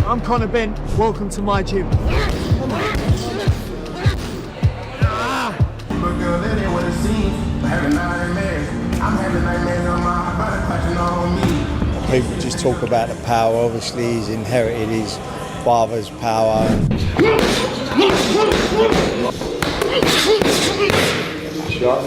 I'm Conor BENN, welcome to my gym. People just talk about the power. Obviously he's inherited his father's power. Sure.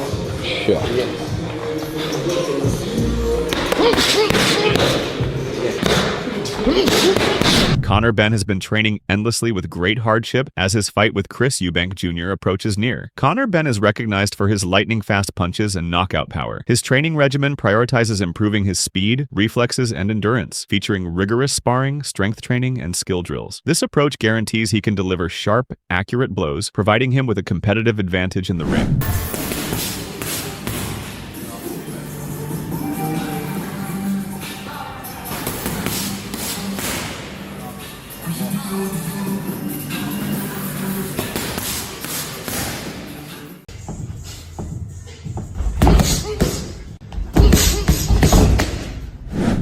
Conor BENN has been training endlessly with great hardship as his fight with Chris EUBANK Jr. approaches near. Conor BENN is recognized for his lightning-fast punches and knockout power. His training regimen prioritizes improving his speed, reflexes, and endurance, featuring rigorous sparring, strength training, and skill drills. This approach guarantees he can deliver sharp, accurate blows, providing him with a competitive advantage in the ring.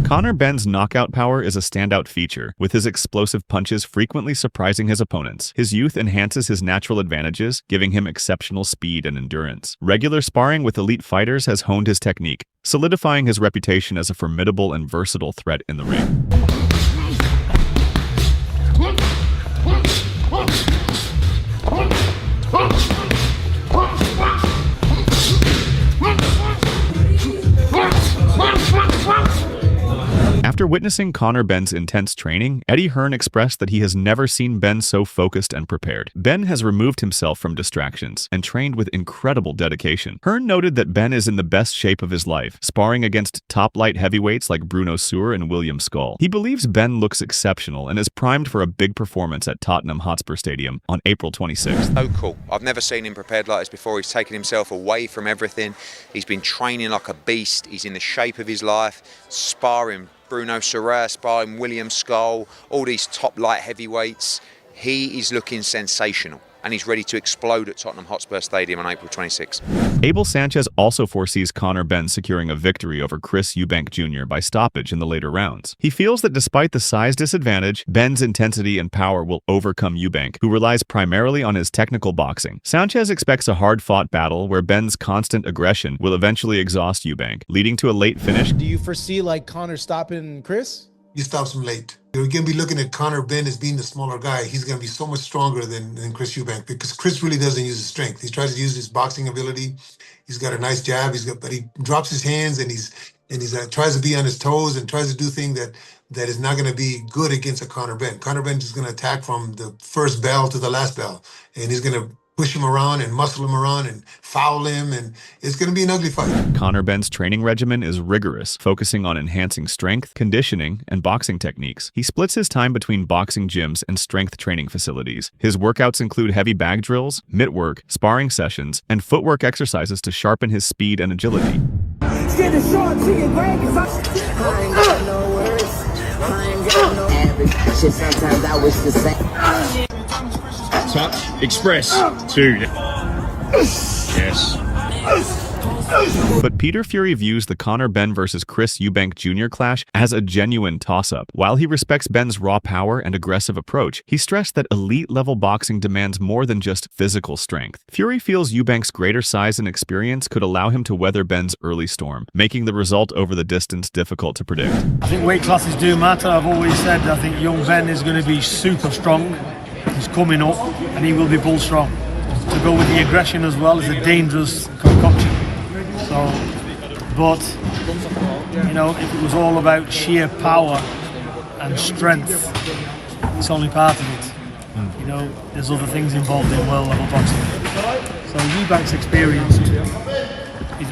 Conor BENN's knockout power is a standout feature, with his explosive punches frequently surprising his opponents. His youth enhances his natural advantages, giving him exceptional speed and endurance. Regular sparring with elite fighters has honed his technique, solidifying his reputation as a formidable and versatile threat in the ring. After witnessing Conor BENN's intense training, Eddie Hearn expressed that he has never seen BENN so focused and prepared. BENN has removed himself from distractions and trained with incredible dedication. Hearn noted that BENN is in the best shape of his life, sparring against top light heavyweights like Bruno Sewer and William Skull. He believes BENN looks exceptional and is primed for a big performance at Tottenham Hotspur Stadium on April 26th. So cool. I've never seen him prepared like this before. He's taken himself away from everything. He's been training like a beast. He's in the shape of his life, sparring Bruno Sewer, sparring William Skull, all these top light heavyweights. He is looking sensational, and he's ready to explode at Tottenham Hotspur Stadium on April 26. Abel Sanchez also foresees Conor BENN securing a victory over Chris EUBANK Jr. by stoppage in the later rounds. He feels that despite the size disadvantage, BENN's intensity and power will overcome EUBANK, who relies primarily on his technical boxing. Sanchez expects a hard-fought battle where BENN's constant aggression will eventually exhaust EUBANK, leading to a late finish. Do you foresee like Conor stopping Chris? He stops him late. You're going to be looking at Conor BENN as being the smaller guy. He's going to be so much stronger than Chris EUBANK, because Chris really doesn't use his strength. He tries to use his boxing ability. He's got a nice jab. But he drops his hands and he tries to be on his toes and tries to do things that is not going to be good against a Conor BENN. Conor BENN is going to attack from the first bell to the last bell, and he's going to push him around and muscle him around and foul him, and it's going to be an ugly fight. Conor BENN's training regimen is rigorous, focusing on enhancing strength, conditioning, and boxing techniques. He splits his time between boxing gyms and strength training facilities. His workouts include heavy bag drills, mitt work, sparring sessions, and footwork exercises to sharpen his speed and agility. Touch, express, 2. Yes. But Peter Fury views the Conor BENN versus Chris EUBANK Jr. clash as a genuine toss-up. While he respects BENN's raw power and aggressive approach, he stressed that elite-level boxing demands more than just physical strength. Fury feels EUBANK's greater size and experience could allow him to weather BENN's early storm, making the result over the distance difficult to predict. I think weight classes do matter. I've always said I think young BENN is going to be super strong. He's coming up and he will be bull strong. To go with the aggression as well is a dangerous concoction. So, but, you know, if it was all about sheer power and strength, it's only part of it. You know, there's other things involved in world level boxing. So EUBANK's experienced.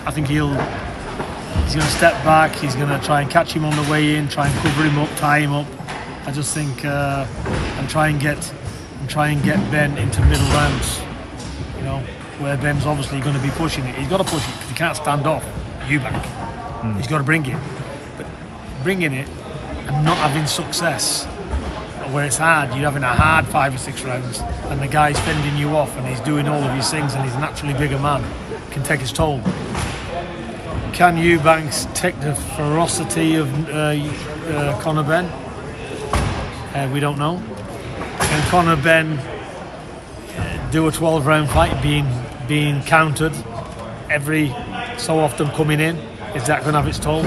I think he's going to step back, he's going to try and catch him on the way in, try and cover him up, tie him up. I just think, and try and get BENN into middle rounds, you know, where BENN's obviously going to be pushing it. He's got to push it because he can't stand off EUBANK. He's got to bring it. But bringing it and not having success, where it's hard, you're having a hard 5 or 6 rounds and the guy's fending you off and he's doing all of his things and he's a naturally bigger man, can take his toll. Can EUBANK take the ferocity of Conor BENN? We don't know. Can Conor Benn do a 12-round fight being countered every so often coming in? Is that going to have its toll?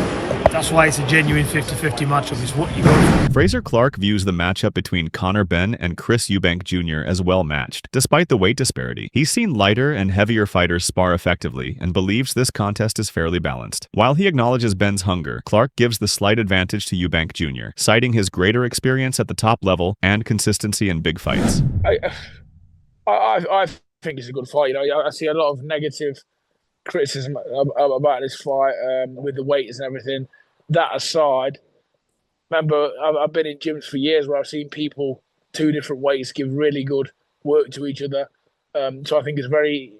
That's why it's a genuine 50-50 matchup. It's what you go for. Fraser Clark views the matchup between Conor Benn and Chris Eubank Jr. as well matched, despite the weight disparity. He's seen lighter and heavier fighters spar effectively and believes this contest is fairly balanced. While he acknowledges Benn's hunger, Clark gives the slight advantage to Eubank Jr., citing his greater experience at the top level and consistency in big fights. I think it's a good fight. You know, I see a lot of negative criticism about this fight with the weights and everything. That aside, remember, I've been in gyms for years where I've seen people, two different weights, give really good work to each other. So I think it's a very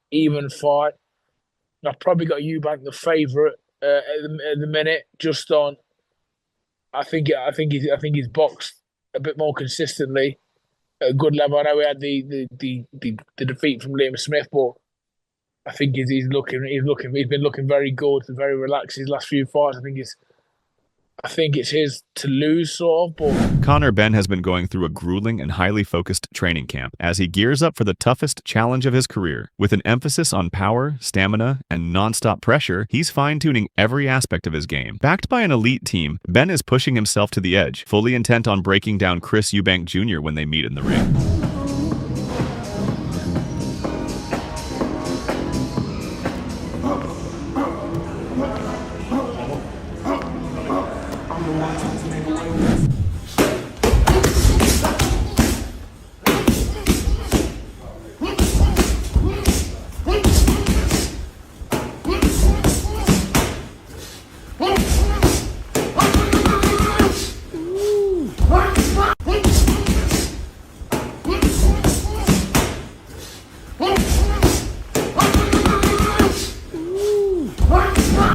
even fight. I've probably got Eubank the favourite at the minute, just on. I think he's boxed a bit more consistently at a good level. I know we had the defeat from Liam Smith, but I think he's been looking very good, very relaxed his last few fights. I think it's his to lose, sort of. But Conor Benn has been going through a grueling and highly focused training camp as he gears up for the toughest challenge of his career. With an emphasis on power, stamina, and non-stop pressure, he's fine-tuning every aspect of his game. Backed by an elite team, Benn is pushing himself to the edge, fully intent on breaking down Chris Eubank Jr. when they meet in the ring.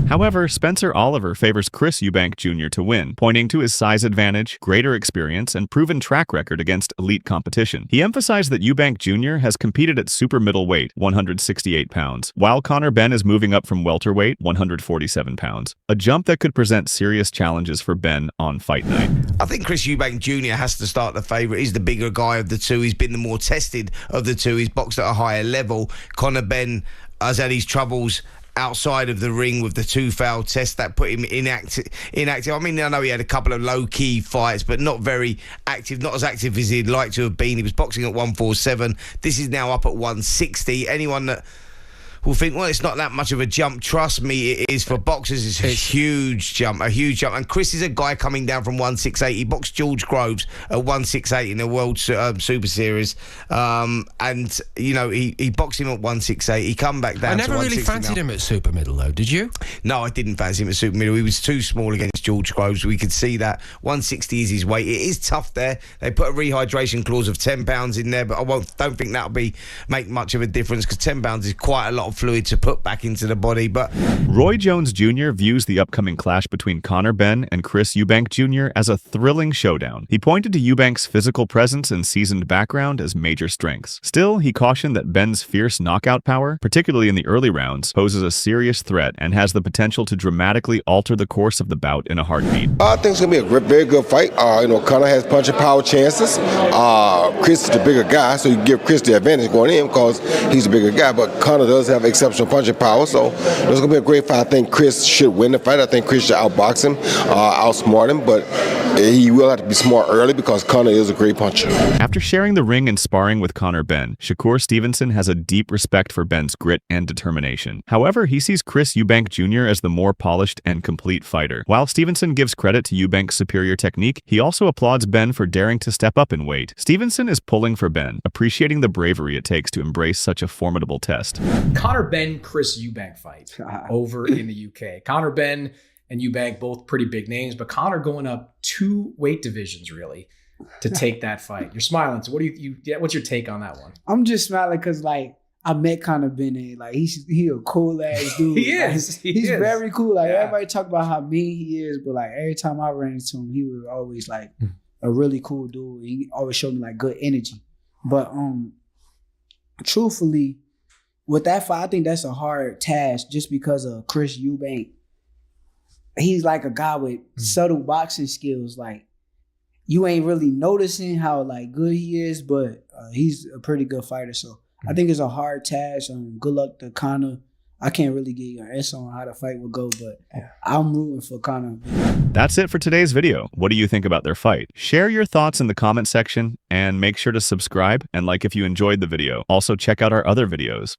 However, Spencer Oliver favors Chris Eubank Jr. to win, pointing to his size advantage, greater experience, and proven track record against elite competition. He emphasized that Eubank Jr. has competed at super middleweight, 168 pounds, while Conor Benn is moving up from welterweight, 147 pounds, a jump that could present serious challenges for Benn on fight night. I think Chris Eubank Jr. has to start the favourite. He's the bigger guy of the two. He's been the more tested of the two. He's boxed at a higher level. Conor Benn has had his troubles outside of the ring with the two foul test that put him inactive. I mean, I know he had a couple of low-key fights, but not very active, not as active as he'd like to have been. He was boxing at 147. This is now up at 160. Anyone that will think, well, it's not that much of a jump. Trust me, it is. For boxers, it's a huge jump. And Chris is a guy coming down from 168. He boxed George Groves at 168 in the World Super Series. And, you know, he boxed him at 168. He come back down to 160. I never really fancied him at super middle, though, did you? No, I didn't fancy him at super middle. He was too small against George Groves. We could see that. 160 is his weight. It is tough there. They put a rehydration clause of 10 pounds in there, but I don't think that'll make much of a difference, because 10 pounds is quite a lot of fluid to put back into the body. But Roy Jones Jr. views the upcoming clash between Conor Benn and Chris Eubank Jr. as a thrilling showdown. He pointed to Eubank's physical presence and seasoned background as major strengths. Still, he cautioned that Benn's fierce knockout power, particularly in the early rounds, poses a serious threat and has the potential to dramatically alter the course of the bout in a heartbeat. I think it's going to be a very good fight. Conor has punching power chances. Chris is the bigger guy, so you give Chris the advantage going in because he's the bigger guy, but Conor does have exceptional punching power, so it's going to be a great fight. I think Chris should win the fight. I think Chris should outbox him, outsmart him, but he will have to be smart early because Conor is a great puncher. After sharing the ring and sparring with Conor Benn, Shakur Stevenson has a deep respect for Benn's grit and determination. However, he sees Chris Eubank Jr. as the more polished and complete fighter. While Stevenson gives credit to Eubank's superior technique, he also applauds Benn for daring to step up in weight. Stevenson is pulling for Benn, appreciating the bravery it takes to embrace such a formidable test. Conor Benn, Chris Eubank fight over in the UK. Conor Benn and Eubank, both pretty big names, but Conor going up 2 weight divisions really to take that fight. You're smiling. So what's your take on that one? I'm just smiling because I met Conor Benn. He a cool ass dude. He is. He's very cool. Everybody talk about how mean he is, but every time I ran into him, he was always a really cool dude. He always showed me good energy. But truthfully, with that fight, I think that's a hard task just because of Chris Eubank. He's like a guy with subtle boxing skills. you ain't really noticing how like good he is, but he's a pretty good fighter. So I think it's a hard task. Good luck to Conor. I can't really give you an answer on how the fight will go, but I'm rooting for Conor. That's it for today's video. What do you think about their fight? Share your thoughts in the comment section and make sure to subscribe and like if you enjoyed the video. Also check out our other videos.